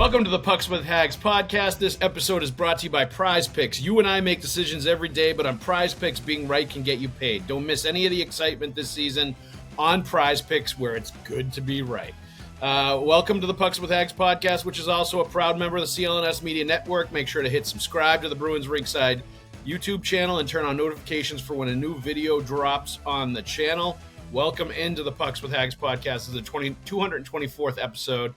Welcome to the Pucks with Haggs podcast. This episode is brought to you by PrizePicks. You and I make decisions every day, but on PrizePicks, being right can get you paid. Don't miss any of the excitement this season on PrizePicks, where it's good to be right. Welcome to the Pucks with Haggs podcast, which is also a proud member of the CLNS Media Network. Make sure to hit subscribe to the Bruins Rinkside YouTube channel and turn on notifications for when a new video drops on the channel. Welcome into the Pucks with Haggs podcast. This is the 224th episode.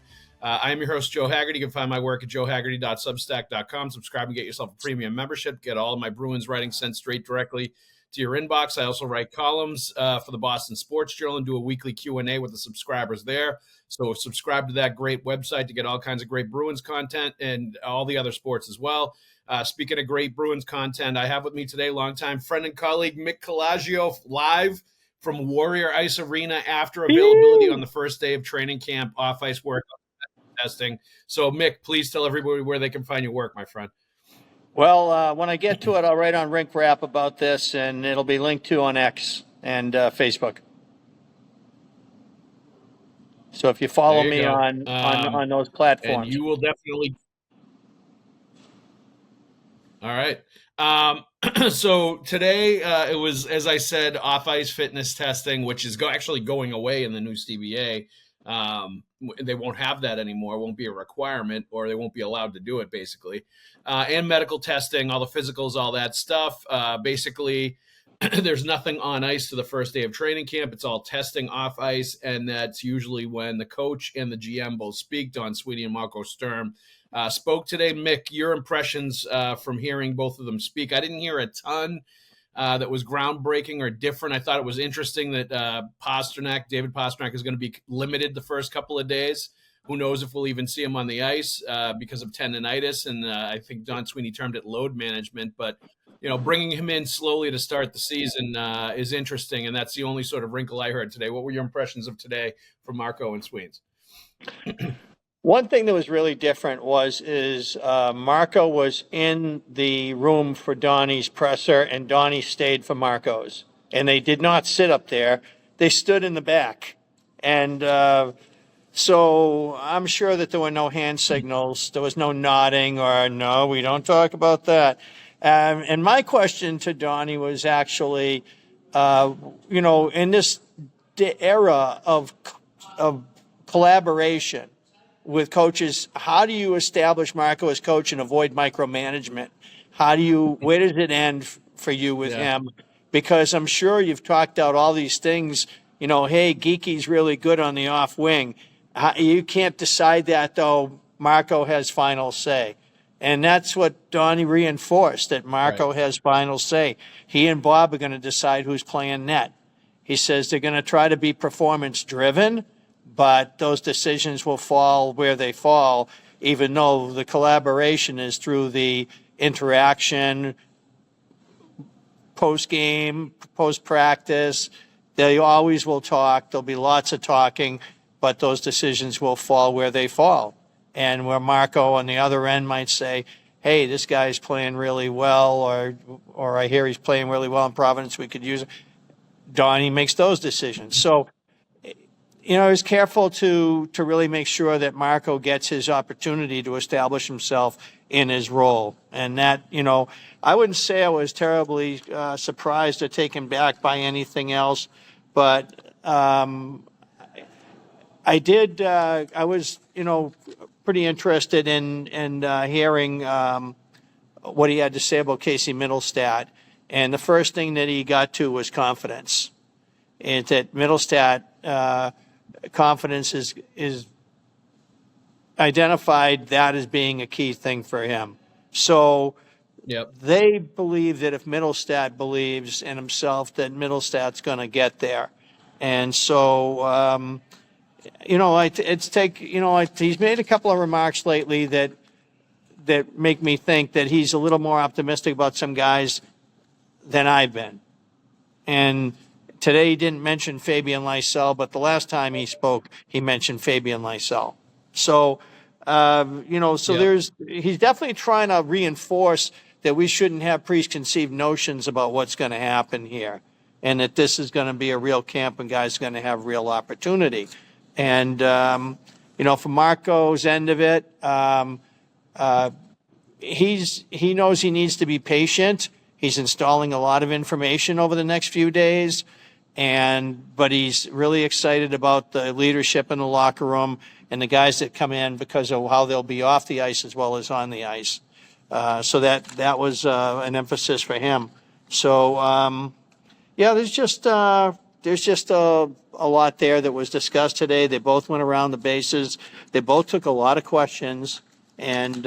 I am your host, Joe Haggerty. You can find my work at joehaggerty.substack.com. Subscribe and get yourself a premium membership. Get all of my Bruins writing sent straight directly to your inbox. I also write columns for the Boston Sports Journal and do a weekly Q&A with the subscribers there. So subscribe to that great website to get all kinds of great Bruins content and all the other sports as well. Speaking of great Bruins content, I have with me today longtime friend and colleague Mick Colageo, live from Warrior Ice Arena after availability on the first day of training camp, off-ice work, testing. So, Mick, please tell everybody where they can find your work, my friend. Well, when I get to it, I'll write on Rink Wrap about this, and it'll be linked to on X and Facebook. So if you follow me on those platforms. And you will definitely. All right. So today it was, as I said, off-ice fitness testing, which is actually going away in the new CBA. They won't have that anymore. It won't be a requirement, or they won't be allowed to do it, basically. And medical testing, all the physicals, all that stuff. Basically, there's nothing on ice to the first day of training camp. It's all testing off ice, and that's usually when the coach and the GM both speak. Don Sweeney and Marco Sturm spoke today. Mick, your impressions from hearing both of them speak. I didn't hear a ton that was groundbreaking or different. I thought it was interesting that David Pastrnak is going to be limited the first couple of days. Who knows if we'll even see him on the ice because of tendonitis, and I think Don Sweeney termed it load management. But bringing him in slowly to start the season is interesting, and that's the only sort of wrinkle I heard today. What were your impressions of today from Marco and Sweens? One thing that was really different is Marco was in the room for Donnie's presser, and Donnie stayed for Marco's. And they did not sit up there. They stood in the back. And so I'm sure that there were no hand signals. There was no nodding or, no, we don't talk about that. And my question to Donnie was actually, in this era of collaboration with coaches, how do you establish Marco as coach and avoid micromanagement? Where does it end for you with him? Because I'm sure you've talked out all these things, hey, Geeky's really good on the off wing. You can't decide that, though. Marco has final say. And that's what Donnie reinforced, that Marco has final say. He and Bob are going to decide who's playing net. He says they're going to try to be performance driven, but those decisions will fall where they fall, even though the collaboration is through the interaction, post-game, post-practice. They always will talk. There'll be lots of talking, but those decisions will fall where they fall. And where Marco on the other end might say, hey, this guy's playing really well, or I hear he's playing really well in Providence, we could use it. Donnie makes those decisions. So, he's careful to really make sure that Marco gets his opportunity to establish himself in his role. And that, I wouldn't say I was terribly surprised or taken back by anything else, but I was, pretty interested in hearing what he had to say about Casey Mittelstadt. And the first thing that he got to was confidence. And that Mittelstadt, confidence is identified that as being a key thing for him. So they believe that if Mittelstadt believes in himself, that Mittelstadt's going to get there. And so, he's made a couple of remarks lately that make me think that he's a little more optimistic about some guys than I've been. And today he didn't mention Fabian Lysell, but the last time he spoke, he mentioned Fabian Lysell. So, he's definitely trying to reinforce that we shouldn't have preconceived notions about what's going to happen here, and that this is going to be a real camp and guys are going to have real opportunity. And from Marco's end of it, he knows he needs to be patient. He's installing a lot of information over the next few days, but he's really excited about the leadership in the locker room and the guys that come in because of how they'll be off the ice as well as on the ice. So that was an emphasis for him. So there's just a lot there that was discussed today. They both went around the bases. They both took a lot of questions, and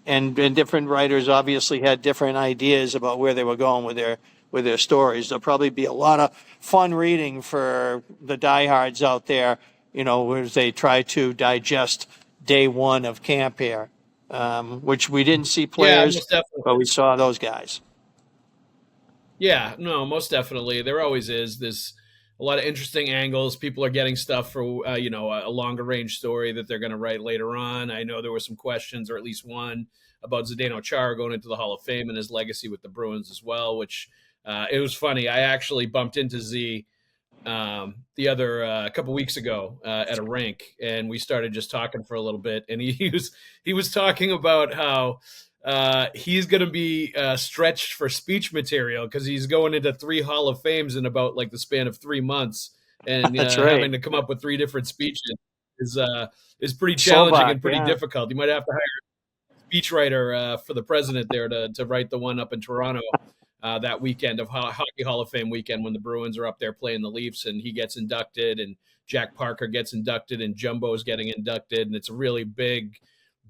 different writers obviously had different ideas about where they were going with their stories. There'll probably be a lot of fun reading for the diehards out there, as they try to digest day one of camp here, which we didn't see players, but we saw those guys. Yeah, no, most definitely. There always is. There's a lot of interesting angles. People are getting stuff for, a longer range story that they're going to write later on. I know there were some questions, or at least one, about Zdeno Chara going into the Hall of Fame and his legacy with the Bruins as well, which it was funny. I actually bumped into Z the other couple weeks ago at a rink, and we started just talking for a little bit. And he was talking about how he's going to be stretched for speech material because he's going into 3 Hall of Fames in about like the span of 3 months, and That's right. having to come up with 3 different speeches is pretty challenging and pretty difficult. You might have to hire a speechwriter for the president there to write the one up in Toronto that weekend of Hockey Hall of Fame weekend when the Bruins are up there playing the Leafs, and he gets inducted, and Jack Parker gets inducted, and Jumbo's getting inducted, and it's a really big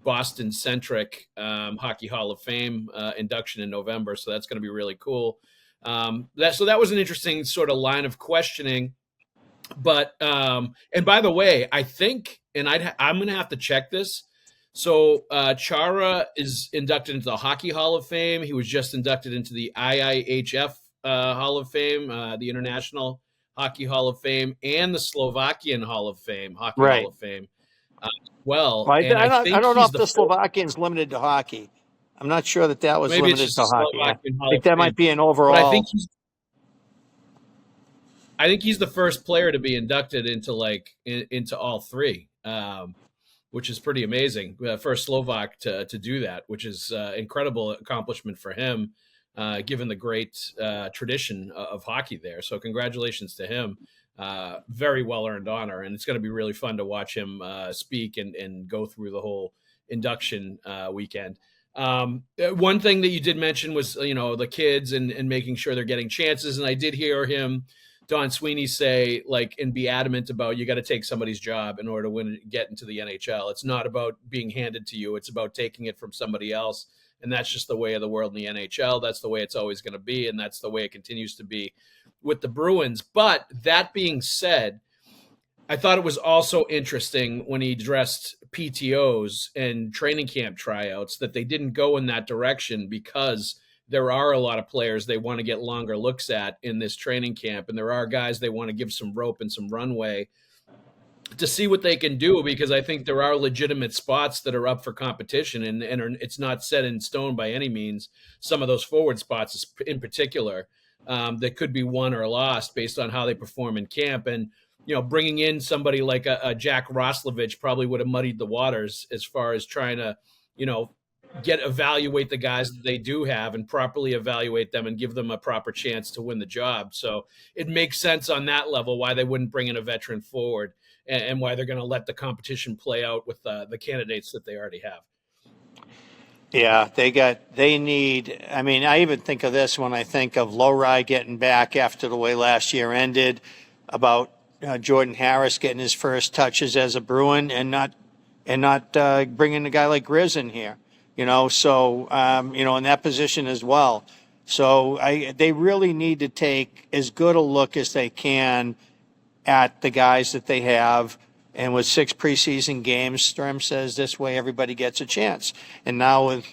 Boston-centric Hockey Hall of Fame induction in November, so that's going to be really cool. That was an interesting sort of line of questioning. But and by the way, I think, and I'm going to have to check this. So Chara is inducted into the Hockey Hall of Fame. He was just inducted into the IIHF Hall of Fame, the International Hockey Hall of Fame, and the Slovakian Hall of Fame, Hockey Hall of Fame. I don't know if the Slovakian's limited to hockey. I'm not sure that was limited to hockey. I think that might be an overall. But I think he's the first player to be inducted into all 3, which is pretty amazing. First Slovak to do that, which is incredible accomplishment for him, given the great tradition of hockey there. So congratulations to him. Very well-earned honor, and it's going to be really fun to watch him speak and go through the whole induction weekend. One thing that you did mention was, the kids and making sure they're getting chances, and I did hear him, Don Sweeney, say, and be adamant about you got to take somebody's job in order to get into the NHL. It's not about being handed to you. It's about taking it from somebody else, and that's just the way of the world in the NHL. That's the way it's always going to be, and that's the way it continues to be with the Bruins. But that being said, I thought it was also interesting when he addressed PTOs and training camp tryouts that they didn't go in that direction, because there are a lot of players they want to get longer looks at in this training camp, and there are guys they want to give some rope and some runway to see what they can do, because I think there are legitimate spots that are up for competition, and it's not set in stone by any means. Some of those forward spots in particular that could be won or lost based on how they perform in camp. And, bringing in somebody like a Jack Roslovich probably would have muddied the waters as far as trying to, evaluate the guys that they do have and properly evaluate them and give them a proper chance to win the job. So it makes sense on that level why they wouldn't bring in a veteran forward, and why they're going to let the competition play out with the candidates that they already have. Yeah, they need, I even think of this when I think of Lowry getting back after the way last year ended, about Jordan Harris getting his first touches as a Bruin, and not bringing a guy like Grizz in here, so, in that position as well. So they really need to take as good a look as they can at the guys that they have. And with 6 preseason games, Sturm says this way everybody gets a chance. And now with,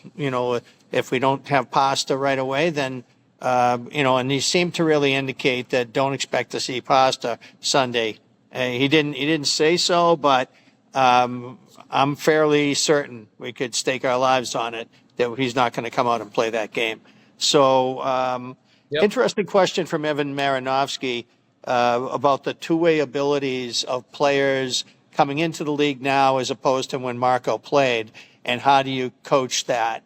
if we don't have Pasta right away, then, and he seemed to really indicate that don't expect to see Pasta Sunday. He didn't say so, but I'm fairly certain we could stake our lives on it that he's not going to come out and play that game. So Interesting question from Evan Marinofski about the two-way abilities of players coming into the league now as opposed to when Marco played, and how do you coach that?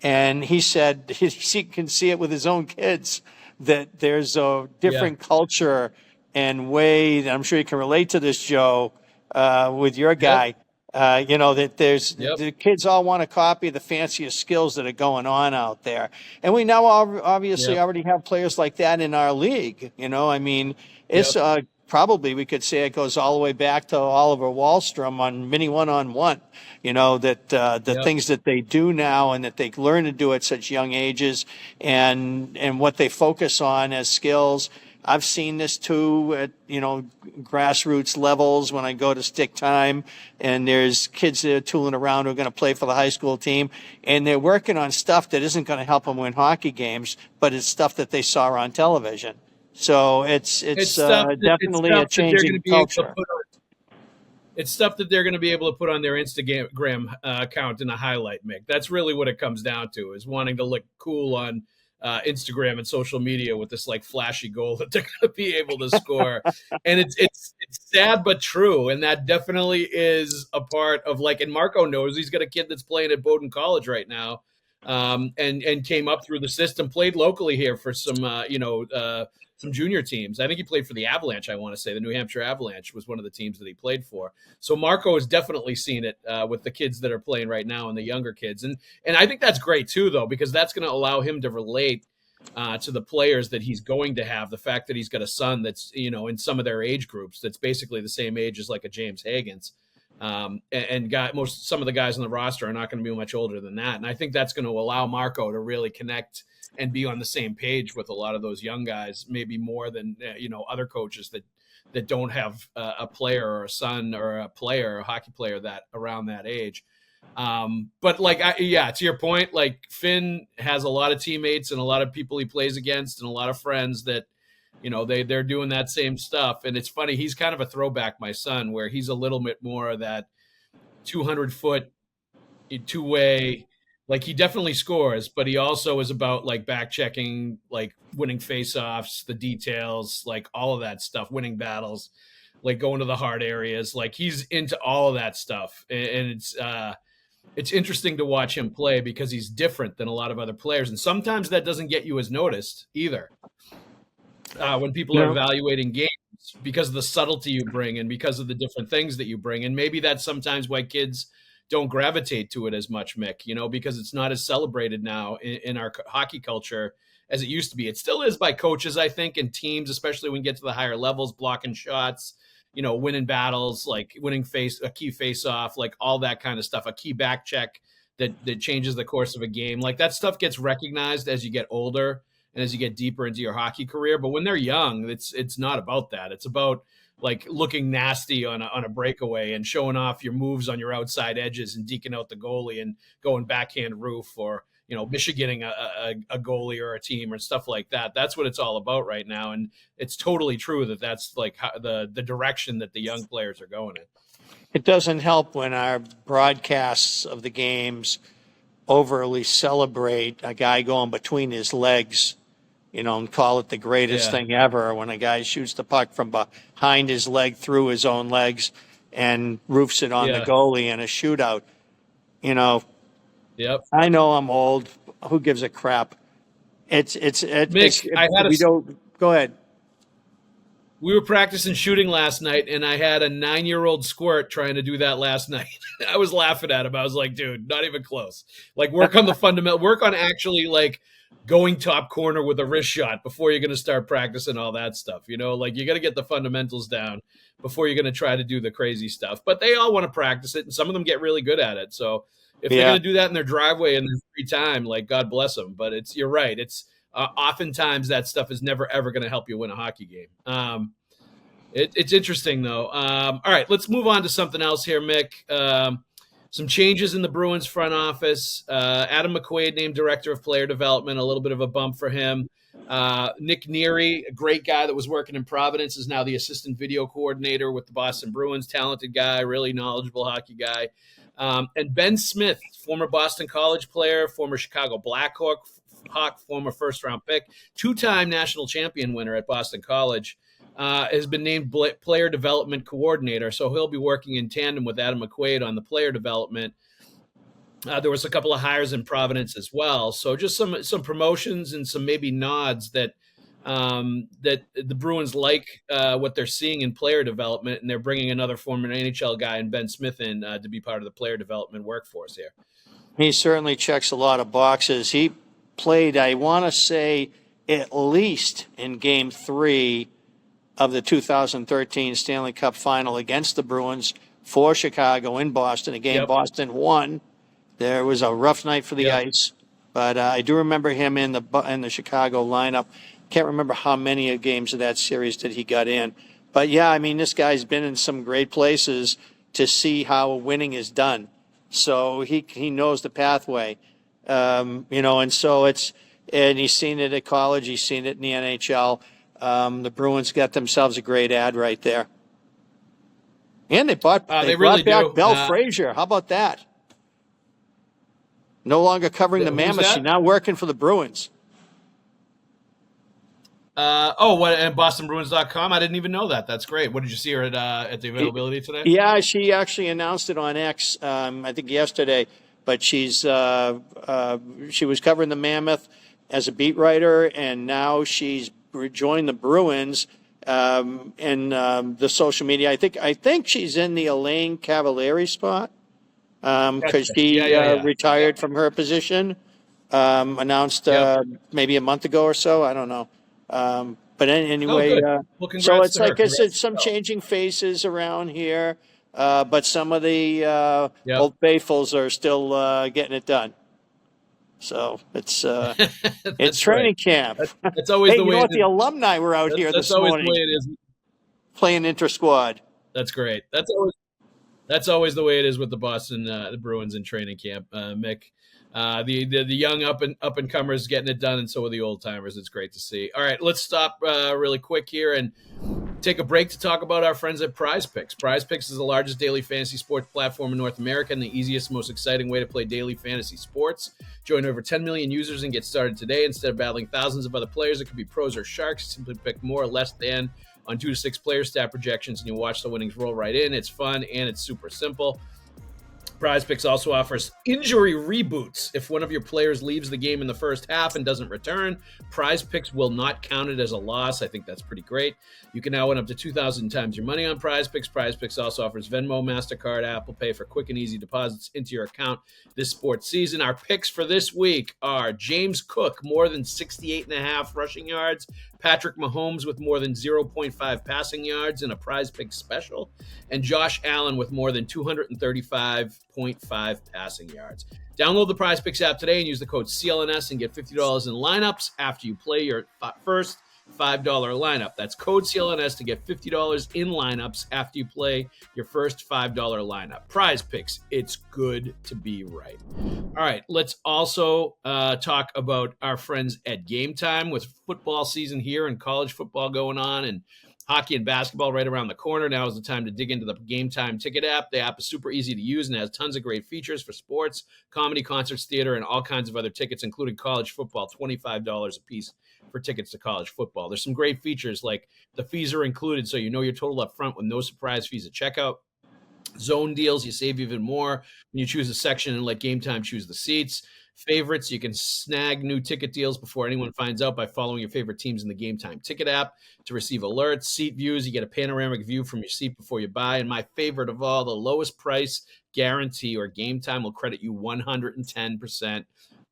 And he said he can see it with his own kids, that there's a different culture and way, that I'm sure you can relate to this, Joe, with your guy. That there's the kids all want to copy the fanciest skills that are going on out there. And we now obviously already have players like that in our league. I mean, it's probably, we could say it goes all the way back to Oliver Wahlstrom on mini one-on-one, that the things that they do now and that they learn to do at such young ages, and what they focus on as skills. I've seen this too at, grassroots levels when I go to stick time, and there's kids that are tooling around who are going to play for the high school team, and they're working on stuff that isn't going to help them win hockey games, but it's stuff that they saw on television. So it's definitely a changing culture. It's stuff that they're going to be able to put on their Instagram account in a highlight, Mick. That's really what it comes down to, is wanting to look cool on Instagram and social media with this like flashy goal that they're going to be able to score. And it's sad but true, and that definitely is a part of, like, and Marco knows, he's got a kid that's playing at Bowdoin College right now, and came up through the system, played locally here for some junior teams. I think he played for the Avalanche, I want to say. The New Hampshire Avalanche was one of the teams that he played for. So Marco has definitely seen it with the kids that are playing right now and the younger kids. And I think that's great too, though, because that's going to allow him to relate to the players that he's going to have. The fact that he's got a son that's, in some of their age groups, that's basically the same age as like a James Haggs. Some of the guys on the roster are not going to be much older than that. And I think that's going to allow Marco to really connect and be on the same page with a lot of those young guys, maybe more than, other coaches that don't have a player or a son or a hockey player that around that age. But to your point, like, Finn has a lot of teammates and a lot of people he plays against and a lot of friends that, they're doing that same stuff. And it's funny, he's kind of a throwback, my son, where he's a little bit more of that 200-foot two-way. Like, he definitely scores, but he also is about, like, back checking, like winning faceoffs, the details, like all of that stuff, winning battles, like going to the hard areas. Like, he's into all of that stuff. And it's interesting to watch him play because he's different than a lot of other players. And sometimes that doesn't get you as noticed either. When people are evaluating games, because of the subtlety you bring and because of the different things that you bring. And maybe that's sometimes why kids don't gravitate to it as much, Mick, because it's not as celebrated now in our hockey culture as it used to be. It still is by coaches, I think, and teams, especially when you get to the higher levels, blocking shots, winning battles, like winning a key face-off, like all that kind of stuff, a key back check that changes the course of a game. Like, that stuff gets recognized as you get older and as you get deeper into your hockey career. But when they're young, it's not about that. It's about, like, looking nasty on a breakaway and showing off your moves on your outside edges and deking out the goalie and going backhand roof, or, Michiganing a goalie or a team or stuff like that. That's what it's all about right now. And it's totally true that that's like the direction that the young players are going in. It doesn't help when our broadcasts of the games overly celebrate a guy going between his legs, and call it the greatest thing ever when a guy shoots the puck from behind his leg through his own legs and roofs it on the goalie in a shootout. Yep. I know I'm old. Who gives a crap? Go ahead. We were practicing shooting last night, and I had a 9-year-old squirt trying to do that last night. I was laughing at him. I was like, dude, not even close. Like, work on the fundamental, work on actually, like, going top corner with a wrist shot before you're going to start practicing all that stuff. Like, you got to get the fundamentals down before you're going to try to do the crazy stuff. But they all want to practice it, and some of them get really good at it. So if they're going to do that in their driveway in their free time, like, God bless them. But you're right. It's oftentimes that stuff is never, ever going to help you win a hockey game. It's interesting, though. All right, let's move on to something else here, Mick. Some changes in the Bruins front office. Adam McQuaid named Director of Player Development, a little bit of a bump for him. Nick Neary, a great guy that was working in Providence, is now the assistant video coordinator with the Boston Bruins. Talented guy, really knowledgeable hockey guy. And Ben Smith, former Boston College player, former Chicago Blackhawk, former first-round pick, two-time national champion winner at Boston College. has been named player development coordinator. So he'll be working in tandem with Adam McQuaid on the player development. There was a couple of hires in Providence as well. So just some promotions and some maybe nods that that the Bruins like what they're seeing in player development, and they're bringing another former NHL guy and Ben Smith in to be part of the player development workforce here. He certainly checks a lot of boxes. He played, I want to say, at least in Game 3 of the 2013 Stanley Cup Final against the Bruins for Chicago in Boston, a game Boston won. There was a rough night for the ice, but I do remember him in the Chicago lineup. Can't remember how many games of that series that he got in. But, yeah, I mean, this guy's been in some great places to see how winning is done. So he knows the pathway, and so and he's seen it at college. He's seen it in the NHL. The Bruins got themselves a great ad right there. And they brought back Belle Frazier. How about that? No longer covering the Mammoth. She's now working for the Bruins. And BostonBruins.com? I didn't even know that. That's great. What did you see her at the availability today? Yeah, she actually announced it on X, I think yesterday. But she was covering the Mammoth as a beat writer, and now she's joined the Bruins in the social media. I think she's in the Elaine Cavalieri spot because she retired from her position. Announced maybe a month ago or so. I don't know. But anyway, so it's like I said, some changing faces around here, but some of the old faithfuls are still getting it done. So it's it's training camp. That's always the way. You know what? The alumni were out here this morning. That's always the way it is. Playing inter-squad. That's great. That's always the way it is with the Boston the Bruins in training camp. Mick. The young up and comers getting it done, and so are the old timers. It's great to see. All right, let's stop really quick here and take a break to talk about our friends at PrizePicks. PrizePicks is the largest daily fantasy sports platform in North America and the easiest, most exciting way to play daily fantasy sports. Join over 10 million users and get started today. Instead of battling thousands of other players, it could be pros or sharks. Simply pick more or less than on 2 to 6 player stat projections, and you'll watch the winnings roll right in. It's fun and it's super simple. PrizePicks also offers injury reboots. If one of your players leaves the game in the first half and doesn't return, PrizePicks will not count it as a loss. I think that's pretty great. You can now win up to 2,000 times your money on PrizePicks. PrizePicks also offers Venmo, MasterCard, Apple Pay for quick and easy deposits into your account this sports season. Our picks for this week are James Cook, more than 68.5 rushing yards. Patrick Mahomes with more than 0.5 passing yards in a PrizePicks special, and Josh Allen with more than 235.5 passing yards. Download the PrizePicks app today and use the code CLNS and get $50 in lineups after you play your first $5 lineup. That's code CLNS to get $50 in lineups after you play your first $5 lineup. PrizePicks, it's good to be right. All right, let's also talk about our friends at Gametime. With football season here and college football going on and hockey and basketball right around the corner, now is the time to dig into the Gametime ticket app. The app is super easy to use and has tons of great features for sports, comedy, concerts, theater, and all kinds of other tickets, including college football, $25 a piece for tickets to college football. There's some great features like the fees are included, so you know your total up front with no surprise fees at checkout. Zone deals, you save even more when you choose a section and let Gametime choose the seats. Favorites, you can snag new ticket deals before anyone finds out by following your favorite teams in the Gametime ticket app to receive alerts. Seat views, you get a panoramic view from your seat before you buy. And my favorite of all, the lowest price guarantee, or Gametime will credit you 110%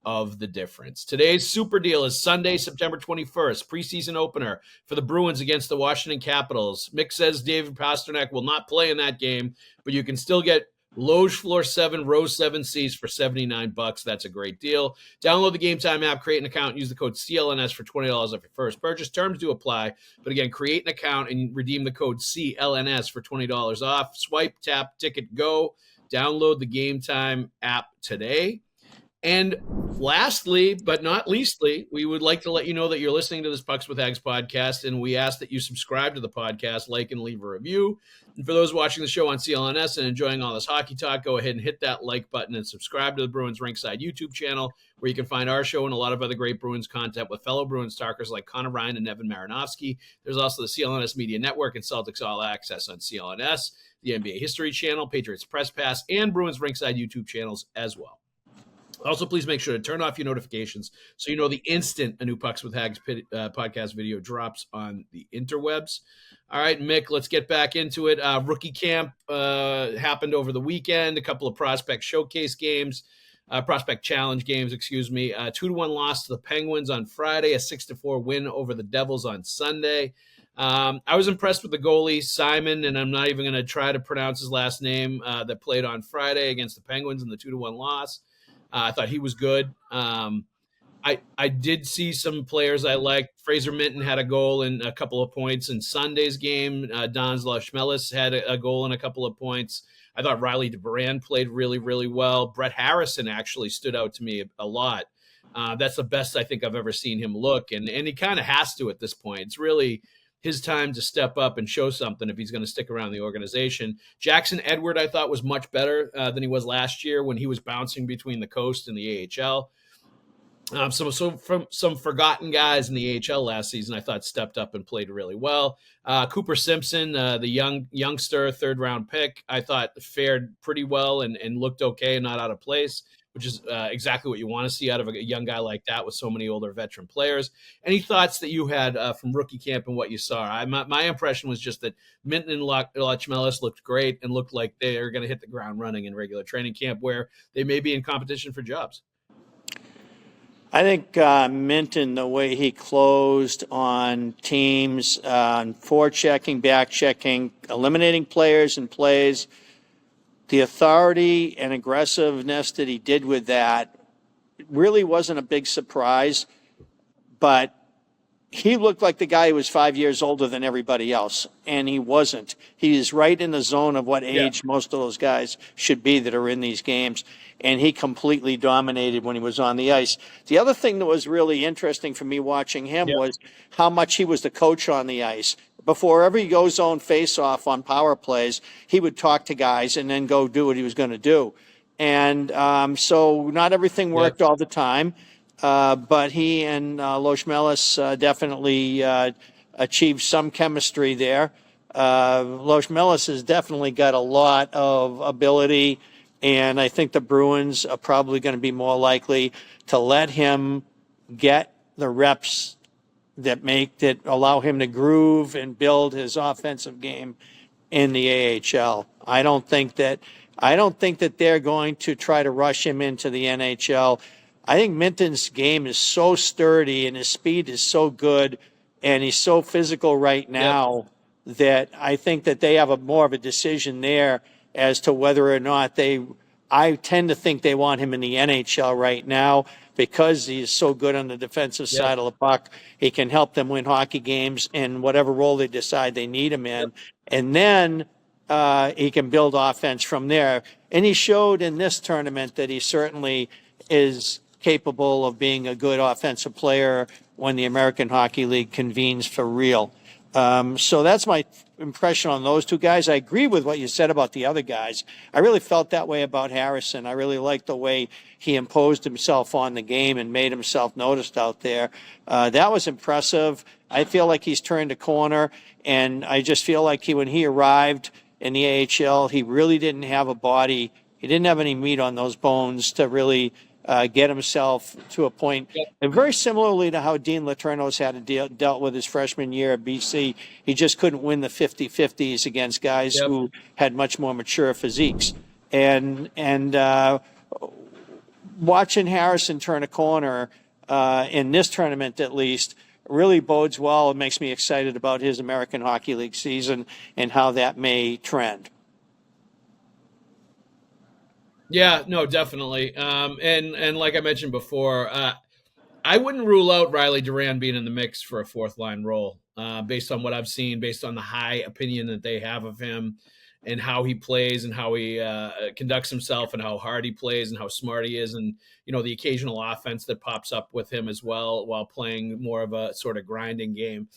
of the difference. Today's super deal is Sunday, September 21st, preseason opener for the Bruins against the Washington Capitals. Mick says David Pastrnak will not play in that game, but you can still get Loge Floor 7, Row 7 seats for $79. That's a great deal. Download the Gametime app, create an account, and use the code CLNS for $20 off your first purchase. Terms do apply, but again, create an account and redeem the code CLNS for $20 off. Swipe, tap, ticket, go. Download the Gametime app today. And lastly, but not leastly, we would like to let you know that you're listening to this Pucks with Haggs podcast, and we ask that you subscribe to the podcast, like, and leave a review. And for those watching the show on CLNS and enjoying all this hockey talk, go ahead and hit that like button and subscribe to the Bruins Rinkside YouTube channel, where you can find our show and a lot of other great Bruins content with fellow Bruins talkers like Conor Ryan and Evan Marinofski. There's also the CLNS Media Network and Celtics All Access on CLNS, the NBA History Channel, Patriots Press Pass, and Bruins Rinkside YouTube channels as well. Also, please make sure to turn off your notifications so you know the instant a new Pucks with Haggs podcast video drops on the interwebs. All right, Mick, let's get back into it. Rookie camp happened over the weekend, a couple of prospect showcase games, prospect challenge games, 2-1 loss to the Penguins on Friday, a 6-4 win over the Devils on Sunday. I was impressed with the goalie, Simon, and I'm not even going to try to pronounce his last name, that played on Friday against the Penguins in the 2-1 loss. I thought he was good. I did see some players I liked. Fraser Minton had a goal and a couple of points in Sunday's game. Don Zlashmelis had a goal and a couple of points. I thought Riley DeBran played really, really well. Brett Harrison actually stood out to me a lot. That's the best I think I've ever seen him look, and he kind of has to at this point. It's really his time to step up and show something if he's going to stick around the organization. Jackson Edward, I thought, was much better than he was last year when he was bouncing between the coast and the AHL. So from some forgotten guys in the AHL last season, I thought stepped up and played really well. Cooper Simpson, the youngster third-round pick, I thought fared pretty well and looked okay and not out of place, which is exactly what you want to see out of a young guy like that with so many older veteran players. Any thoughts that you had from rookie camp and what you saw? My impression was just that Minton and Lachmelis looked great and looked like they are going to hit the ground running in regular training camp, where they may be in competition for jobs. I think Minton, the way he closed on teams, forechecking, back-checking, eliminating players and plays, the authority and aggressiveness that he did with that really wasn't a big surprise, but he looked like the guy who was 5 years older than everybody else, and he wasn't. He is right in the zone of what age most of those guys should be that are in these games, and he completely dominated when he was on the ice. The other thing that was really interesting for me watching him was how much he was the coach on the ice. Before every go zone face-off on power plays, he would talk to guys and then go do what he was going to do. And so not everything worked all the time, but he and Lachmelis definitely achieved some chemistry there. Lachmelis has definitely got a lot of ability, and I think the Bruins are probably going to be more likely to let him get the reps that allow him to groove and build his offensive game in the AHL. I don't think that they're going to try to rush him into the NHL. I think Minton's game is so sturdy and his speed is so good and he's so physical right now that I think that they have more of a decision there as to whether or not I tend to think they want him in the NHL right now because he is so good on the defensive side of the puck. He can help them win hockey games in whatever role they decide they need him in. And then he can build offense from there. And he showed in this tournament that he certainly is capable of being a good offensive player when the American Hockey League convenes for real. So that's my impression on those two guys. I agree with what you said about the other guys. I really felt that way about Harrison. I really liked the way he imposed himself on the game and made himself noticed out there. That was impressive. I feel like he's turned a corner, and I just feel like when he arrived in the AHL, he really didn't have a body. He didn't have any meat on those bones to really get himself to a point. And very similarly to how Dean Letourneau's had to dealt with his freshman year at BC, he just couldn't win the 50-50s against guys who had much more mature physiques. And watching Harrison turn a corner in this tournament, at least, really bodes well. It makes me excited about his American Hockey League season and how that may trend. Yeah, no, definitely. And like I mentioned before, I wouldn't rule out Riley Duran being in the mix for a fourth line role, based on what I've seen, based on the high opinion that they have of him. and how he plays and how he conducts himself and how hard he plays and how smart he is, and the occasional offense that pops up with him as well while playing more of a sort of grinding game.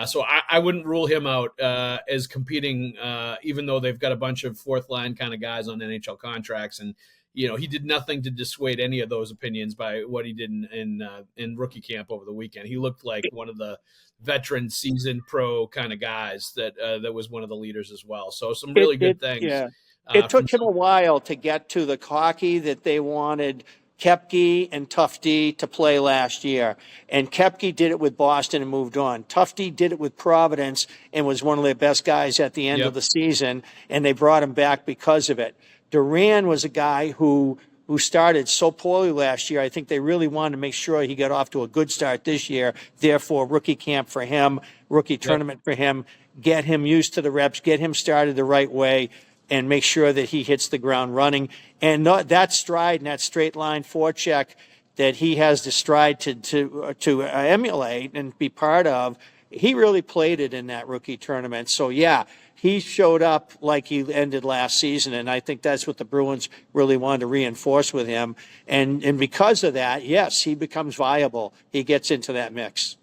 So I wouldn't rule him out as competing, even though they've got a bunch of fourth line kind of guys on NHL contracts. And, he did nothing to dissuade any of those opinions by what he did in rookie camp over the weekend. He looked like one of the veteran seasoned pro kind of guys that was one of the leaders as well. So some really good things. Yeah. It took him a while to get to the hockey that they wanted Koepke and Tufte to play last year. And Koepke did it with Boston and moved on. Tufte did it with Providence and was one of their best guys at the end of the season, and they brought him back because of it. Duran was a guy who started so poorly last year. I think they really wanted to make sure he got off to a good start this year. Therefore, rookie camp for him, rookie tournament for him, get him used to the reps, get him started the right way, and make sure that he hits the ground running. And that stride and that straight line forecheck that he has the stride to emulate and be part of, he really played it in that rookie tournament. So, yeah, he showed up like he ended last season, and I think that's what the Bruins really wanted to reinforce with him. And because of that, yes, he becomes viable. He gets into that mix.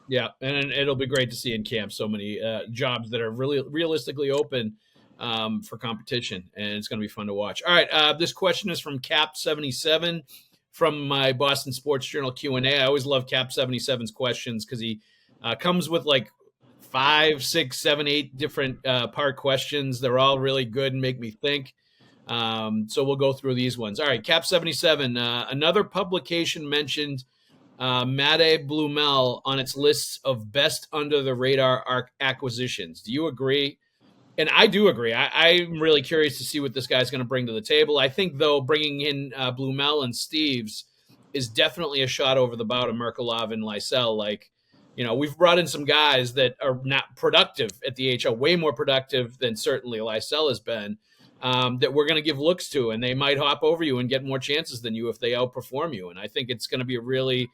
Yeah, and it'll be great to see in camp so many jobs that are really realistically open for competition, and it's going to be fun to watch. All right, this question is from Cap77 from my Boston Sports Journal Q&A. I always love Cap77's questions because he comes with like 5, 6, 7, 8 different part questions. They're all really good and make me think. So we'll go through these ones. All right, Cap77, another publication mentioned Matěj Blümel on its list of best under-the-radar acquisitions. Do you agree? And I do agree. I'm really curious to see what this guy's going to bring to the table. I think, though, bringing in Blümel and Steves is definitely a shot over the bow to Merkulov and Lysell. Like, we've brought in some guys that are not productive at the AHL, way more productive than certainly Lysell has been, that we're going to give looks to, and they might hop over you and get more chances than you if they outperform you. And I think it's going to be a really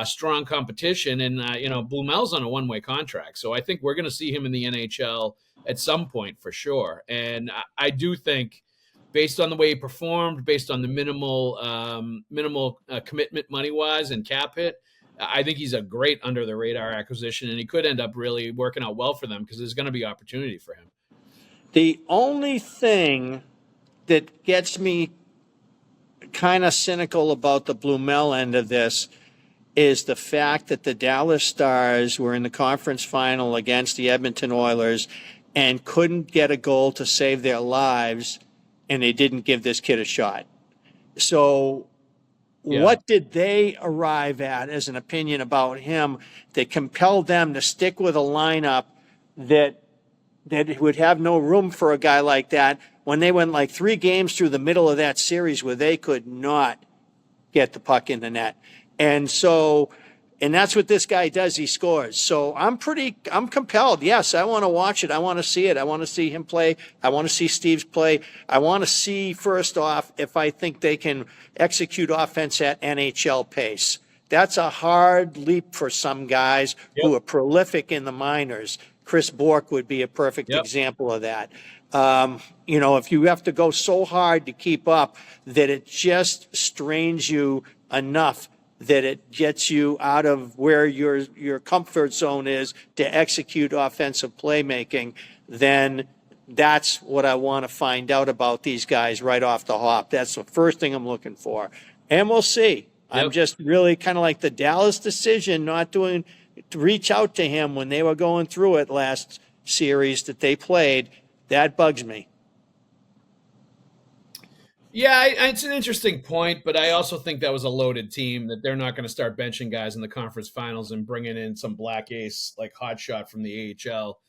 strong competition. And, Blümel's on a one-way contract, so I think we're going to see him in the NHL at some point for sure. And I do think, based on the way he performed, based on the minimal commitment money-wise and cap hit, I think he's a great under-the-radar acquisition, and he could end up really working out well for them because there's going to be opportunity for him. The only thing that gets me kind of cynical about the Blümel end of this is the fact that the Dallas Stars were in the conference final against the Edmonton Oilers and couldn't get a goal to save their lives, and they didn't give this kid a shot. So what did they arrive at as an opinion about him that compelled them to stick with a lineup that would have no room for a guy like that when they went like 3 games through the middle of that series where they could not get the puck in the net? And that's what this guy does. He scores. So I'm compelled. Yes, I want to watch it. I want to see it. I want to see him play. I want to see Steves play. I want to see, first off, if I think they can execute offense at NHL pace. That's a hard leap for some guys who are prolific in the minors. Chris Bourque would be a perfect example of that. If you have to go so hard to keep up that it just strains you enough that it gets you out of where your comfort zone is to execute offensive playmaking, then that's what I want to find out about these guys right off the hop. That's the first thing I'm looking for. And we'll see. I'm just really kind of like the Dallas decision to reach out to him when they were going through it last series that they played. That bugs me. Yeah, it's an interesting point, but I also think that was a loaded team, that they're not going to start benching guys in the conference finals and bringing in some black ace like hotshot from the AHL.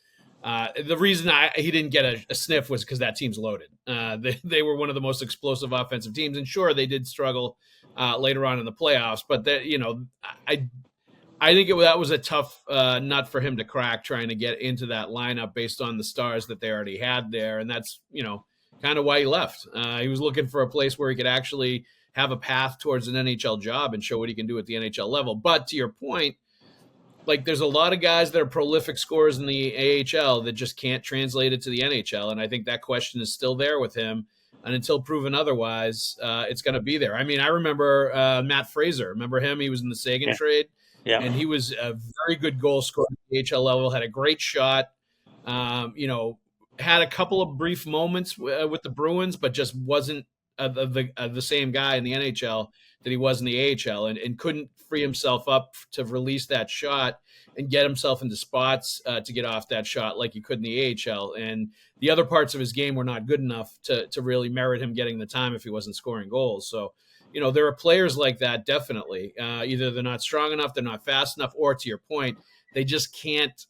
The reason he didn't get a sniff was because that team's loaded. They were one of the most explosive offensive teams, and sure, they did struggle later on in the playoffs, but I think that was a tough nut for him to crack, trying to get into that lineup based on the stars that they already had there, and that's kind of why he left. He was looking for a place where he could actually have a path towards an NHL job and show what he can do at the NHL level. But to your point, like there's a lot of guys that are prolific scorers in the AHL that just can't translate it to the NHL. And I think that question is still there with him. And until proven otherwise, it's going to be there. I mean, I remember Matt Fraser. Remember him? He was in the Sagan trade. Yeah. And he was a very good goal scorer at the AHL level, had a great shot, had a couple of brief moments with the Bruins, but just wasn't the same guy in the NHL that he was in the AHL, and couldn't free himself up to release that shot and get himself into spots to get off that shot like he could in the AHL. And the other parts of his game were not good enough to really merit him getting the time if he wasn't scoring goals. So, there are players like that, definitely. Either they're not strong enough, they're not fast enough, or to your point, they just can't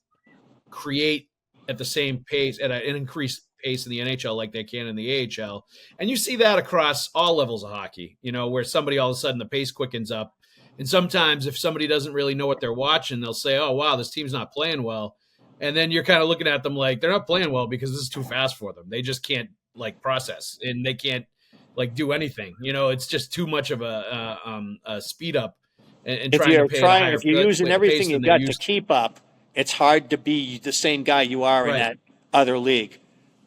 create at the same pace, at an increased pace in the NHL like they can in the AHL. And you see that across all levels of hockey, where somebody all of a sudden the pace quickens up. And sometimes if somebody doesn't really know what they're watching, they'll say, oh, wow, this team's not playing well. And then you're kind of looking at them like they're not playing well because this is too fast for them. They just can't process, and they can't do anything. It's just too much of a speed up. And if you're using everything you've got to keep up, it's hard to be the same guy you are in that other league.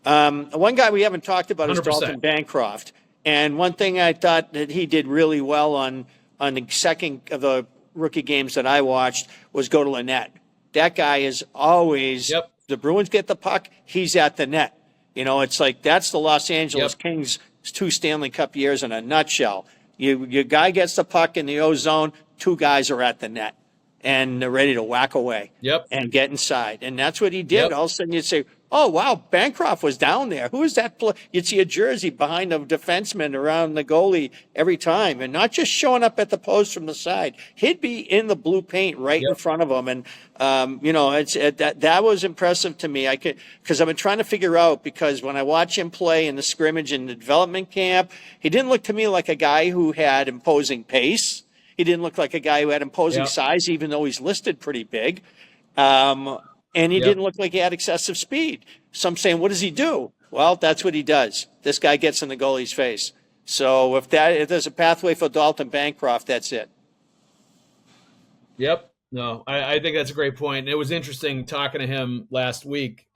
One guy we haven't talked about is 100%. Dalton Bancroft. And one thing I thought that he did really well on the second of the rookie games that I watched was go to the net. That guy is always, the Bruins get the puck, he's at the net. It's like that's the Los Angeles Kings' 2 Stanley Cup years in a nutshell. Your guy gets the puck in the O zone, 2 guys are at the net. And they're ready to whack away and get inside. And that's what he did. All of a sudden you'd say, oh, wow, Bancroft was down there. Who is that? You'd see a jersey behind the defenseman around the goalie every time, and not just showing up at the post from the side. He'd be in the blue paint right in front of him. And, that was impressive to me. Because I've been trying to figure out, because when I watch him play in the scrimmage in the development camp, he didn't look to me like a guy who had imposing pace. He didn't look like a guy who had imposing size, even though he's listed pretty big. And he didn't look like he had excessive speed. Some saying, what does he do? Well, that's what he does. This guy gets in the goalie's face. So if there's a pathway for Dalton Bancroft, that's it. Yep. No, I think that's a great point. And it was interesting talking to him last week.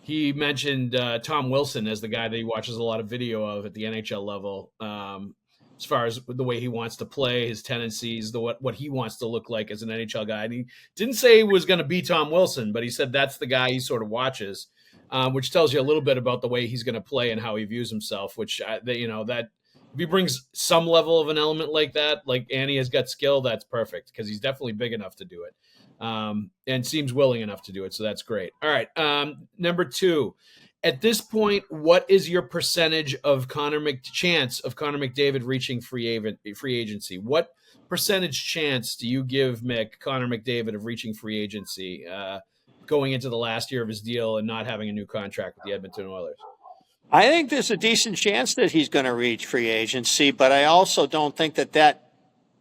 He mentioned Tom Wilson as the guy that he watches a lot of video of at the NHL level. As far as the way he wants to play, his tendencies, what he wants to look like as an NHL guy. And he didn't say he was going to be Tom Wilson, but he said that's the guy he sort of watches, which tells you a little bit about the way he's going to play and how he views himself, which, that if he brings some level of an element like that, like Annie has got skill, that's perfect, because he's definitely big enough to do it and seems willing enough to do it. So that's great. All right. Number 2. At this point, what is your percentage of chance of Connor McDavid reaching free agency? What percentage chance do you give Connor McDavid of reaching free agency going into the last year of his deal and not having a new contract with the Edmonton Oilers? I think there's a decent chance that he's going to reach free agency, but I also don't think that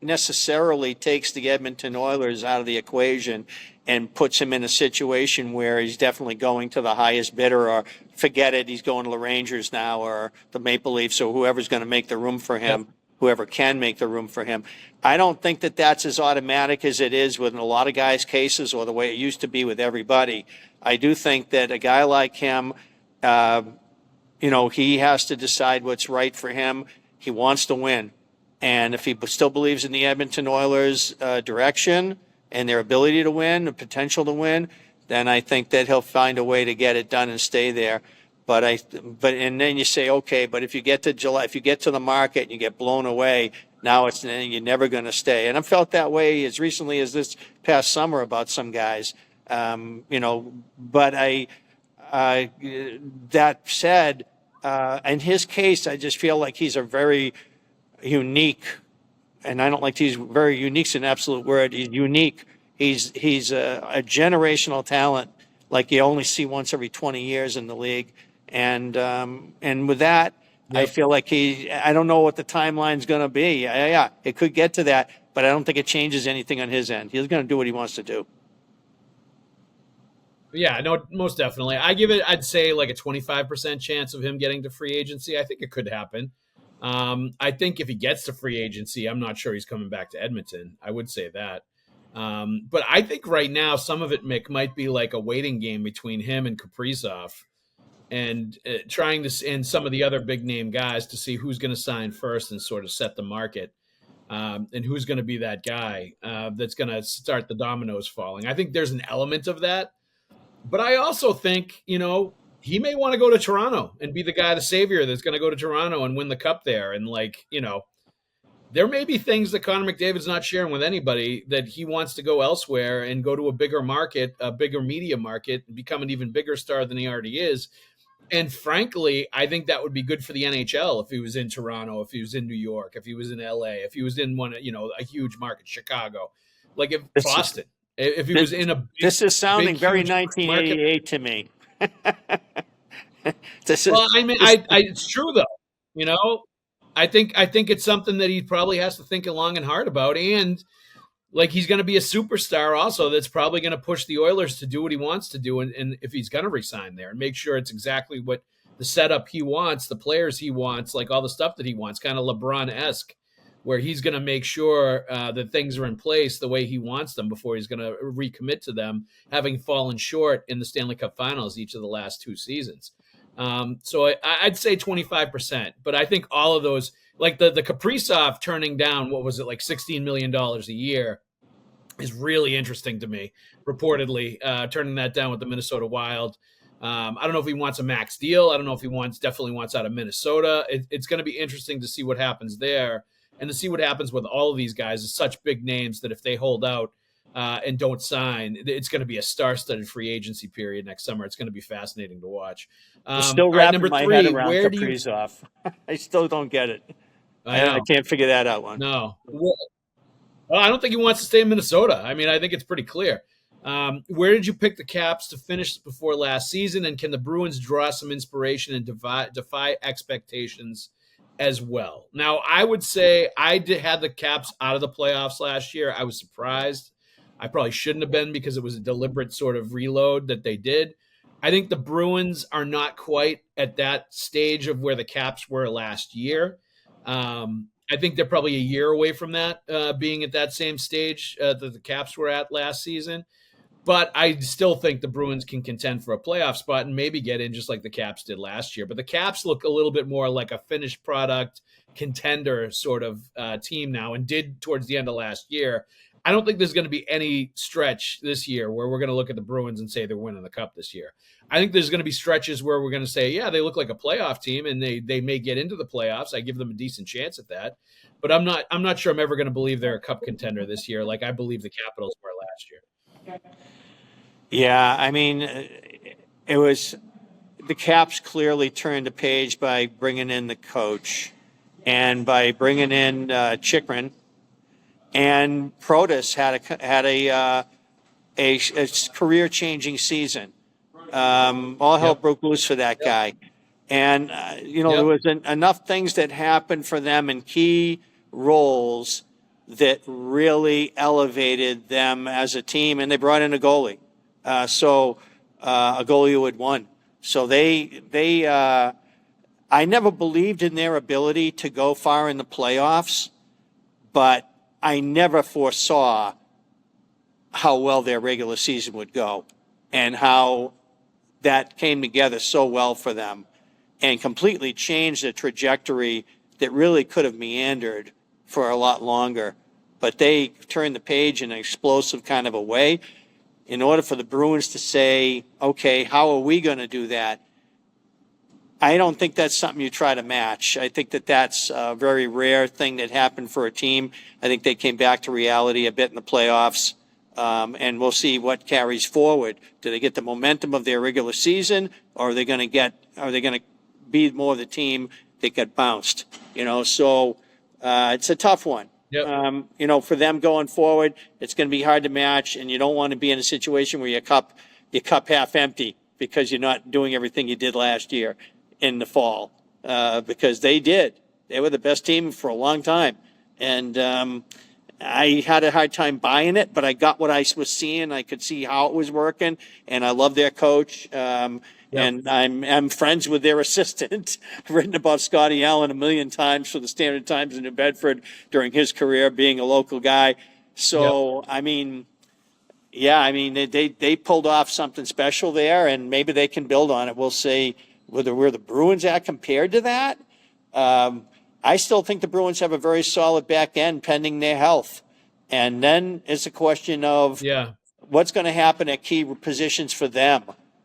necessarily takes the Edmonton Oilers out of the equation and puts him in a situation where he's definitely going to the highest bidder, or forget it, he's going to the Rangers now or the Maple Leafs or whoever's going to make the room for him, whoever can make the room for him. I don't think that that's as automatic as it is with a lot of guys' cases, or the way it used to be with everybody. I do think that a guy like him, he has to decide what's right for him. He wants to win. And if he still believes in the Edmonton Oilers' direction and their ability to win, the potential to win, then I think that he'll find a way to get it done and stay there. And then you say, okay, but if you get to July, if you get to the market and you get blown away, now you're never going to stay. And I've felt that way as recently as this past summer about some guys, But that said, in his case, I just feel like he's a very unique. And I don't like to use very unique's an absolute word. He's unique. He's a generational talent, like you only see once every 20 years in the league. And with that, I feel like I don't know what the timeline's going to be. Yeah, it could get to that, but I don't think it changes anything on his end. He's going to do what he wants to do. Yeah, no, most definitely. I'd say like a 25% chance of him getting to free agency. I think it could happen. I think if he gets to free agency, I'm not sure he's coming back to Edmonton. I would say that. But I think right now some of it, Mick, might be like a waiting game between him and Kaprizov, and trying to, and some of the other big name guys, to see who's going to sign first and sort of set the market, and who's going to be that guy that's going to start the dominoes falling. I think there's an element of that, but I also think, he may want to go to Toronto and be the guy, the savior that's going to go to Toronto and win the cup there. And there may be things that Connor McDavid's not sharing with anybody, that he wants to go elsewhere and go to a bigger market, a bigger media market, and become an even bigger star than he already is. And frankly, I think that would be good for the NHL if he was in Toronto, if he was in New York, if he was in LA, if he was in one, a huge market, Chicago, like if Boston, if he was in a big, this is sounding big, very huge 1988 to me. It's true though. I think it's something that he probably has to think long and hard about, and he's going to be a superstar also. That's probably going to push the Oilers to do what he wants to do, and if he's going to resign there and make sure it's exactly what the setup he wants, the players he wants, like all the stuff that he wants, kind of LeBron-esque, where he's going to make sure that things are in place the way he wants them before he's going to recommit to them, having fallen short in the Stanley Cup Finals each of the last 2 seasons. So I'd say 25%, but I think all of those, like the Kaprizov turning down, what was it, like $16 million a year, is really interesting to me. Reportedly, turning that down with the Minnesota Wild. I don't know if he wants a max deal. I don't know if he definitely wants out of Minnesota. It's going to be interesting to see what happens there, and to see what happens with all of these guys. It's such big names that if they hold out and don't sign, it's going to be a star-studded free agency period next summer. It's going to be fascinating to watch. I'm still wrapping my head around Kaprizov. I still don't get it. I can't figure that out one. No. Well, I don't think he wants to stay in Minnesota. I mean, I think it's pretty clear. Where did you pick the Caps to finish before last season, and can the Bruins draw some inspiration and defy expectations as well? Now, I would say I had the Caps out of the playoffs last year. I was surprised. I probably shouldn't have been, because it was a deliberate sort of reload that they did. I think the Bruins are not quite at that stage of where the Caps were last year. I think they're probably a year away from that, being at that same stage that the Caps were at last season. But I still think the Bruins can contend for a playoff spot and maybe get in just like the Caps did last year. But the Caps look a little bit more like a finished product contender sort of team now, and did towards the end of last year. I don't think there's going to be any stretch this year where we're going to look at the Bruins and say they're winning the cup this year. I think there's going to be stretches where we're going to say, yeah, they look like a playoff team, and they may get into the playoffs. I give them a decent chance at that. But I'm not sure I'm ever going to believe they're a cup contender this year, like I believe the Capitals were last year. Yeah, I mean, it was the Caps clearly turned the page by bringing in the coach, and by bringing in Chychrun. And Protas had a career-changing season. All hell broke loose for that guy. And, there was enough things that happened for them in key roles that really elevated them as a team. And they brought in a goalie. A goalie who had won. So I never believed in their ability to go far in the playoffs, but I never foresaw how well their regular season would go, and how that came together so well for them and completely changed the trajectory that really could have meandered for a lot longer. But they turned the page in an explosive kind of a way. In order for the Bruins to say, okay, how are we going to do that? I don't think that's something you try to match. I think that's a very rare thing that happened for a team. I think they came back to reality a bit in the playoffs, and we'll see what carries forward. Do they get the momentum of their regular season, or are they going to be more of the team that got bounced? So it's a tough one. Yep. For them going forward, it's going to be hard to match, and you don't want to be in a situation where your cup half empty because you're not doing everything you did last year in the fall, because they were the best team for a long time. And I had a hard time buying it, but I got what I was seeing. I could see how it was working, and I love their coach. And I'm friends with their assistant. I've written about Scotty Allen a million times for the Standard Times in New Bedford during his career, being a local guy. So, I mean, they pulled off something special there, and maybe they can build on it. We'll see where the Bruins at compared to that. I still think the Bruins have a very solid back end pending their health. And then it's a question of what's going to happen at key positions for them.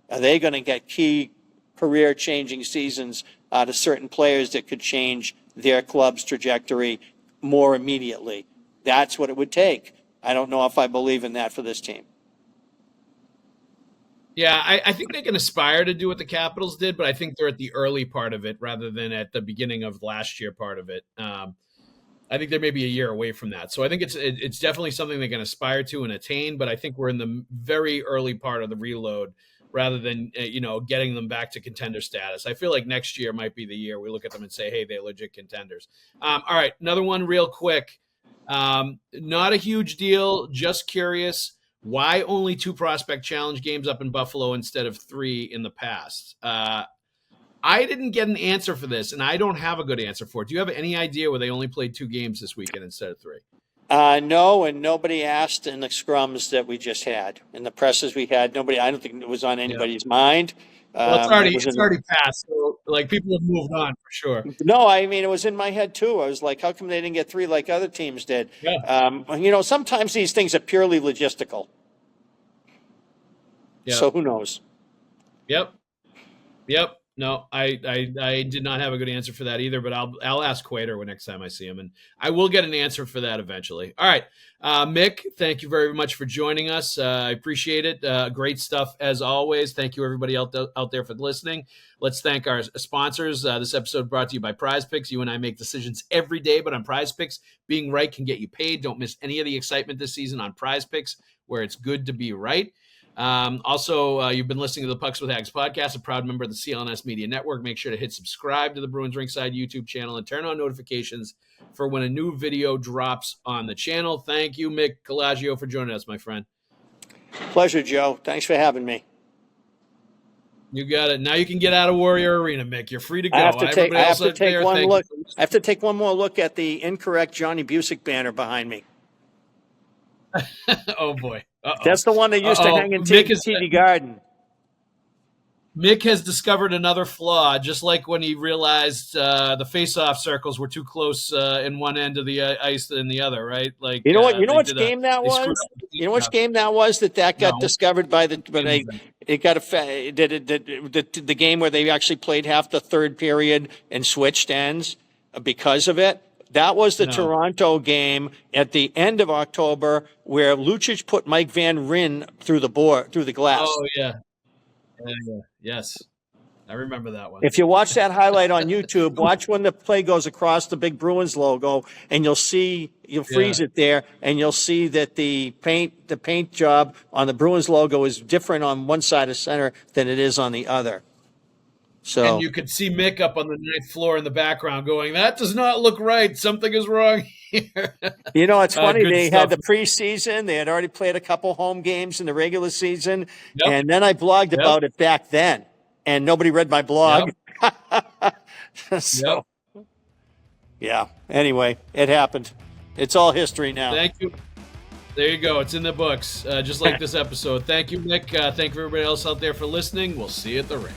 Are they going to get key career-changing seasons out of certain players that could change their club's trajectory more immediately? That's what it would take. I don't know if I believe in that for this team. Yeah, I think they can aspire to do what the Capitals did, but I think they're at the early part of it rather than at the beginning of last year part of it. I think they're maybe a year away from that. So I think it's definitely something they can aspire to and attain, but I think we're in the very early part of the reload rather than, getting them back to contender status. I feel like next year might be the year we look at them and say, hey, they're legit contenders. All right, another one real quick. Not a huge deal, just curious. Why only 2 prospect challenge games up in Buffalo instead of 3 in the past? I didn't get an answer for this, and I don't have a good answer for it. Do you have any idea where they only played 2 games this weekend instead of 3? No, and nobody asked in the scrums that we just had. In the presses we had, I don't think it was on anybody's mind. Well, it's already passed. So, people have moved on for sure. No, I mean, it was in my head too. I was like, how come they didn't get 3 like other teams did? Yeah. Sometimes these things are purely logistical. Yep. So who knows? Yep. No, I did not have a good answer for that either, but I'll ask Quater next time I see him, and I will get an answer for that eventually. All right, Mick, thank you very much for joining us. I appreciate it. Great stuff as always. Thank you everybody out there for listening. Let's thank our sponsors. This episode brought to you by PrizePicks. You and I make decisions every day, but on PrizePicks, being right can get you paid. Don't miss any of the excitement this season on PrizePicks, where it's good to be right. Also, you've been listening to the Pucks with Haggs podcast, a proud member of the CLNS Media Network. Make sure to hit subscribe to the Bruins Rinkside YouTube channel and turn on notifications for when a new video drops on the channel. Thank you, Mick Colageo, for joining us, my friend. Pleasure, Joe. Thanks for having me. You got it. Now you can get out of Warrior Arena, Mick. You're free to go. I have to take one more look at the incorrect Johnny Busick banner behind me. Oh, boy. Uh-oh. That's the one that used to hang in TD Garden. Mick has discovered another flaw, just like when he realized the face-off circles were too close in one end of the ice than the other, right? Like you know which game that was? You know which game that was that got discovered by the game where they actually played half the third period and switched ends because of it. That was the Toronto game at the end of October where Lucic put Mike Van Ryn through the glass. Oh, yeah. Yes. I remember that one. If you watch that highlight on YouTube, watch when the play goes across the big Bruins logo, and you'll freeze it there, and you'll see that the paint job on the Bruins logo is different on one side of center than it is on the other. So, and you could see Mick up on the 9th floor in the background going, that does not look right. Something is wrong here. It's funny. They had the preseason. They had already played a couple home games in the regular season. Yep. And then I blogged about it back then, and nobody read my blog. Yep. Yeah. Anyway, it happened. It's all history now. Thank you. There you go. It's in the books, just like this episode. Thank you, Mick. Thank you, everybody else out there for listening. We'll see you at the rink.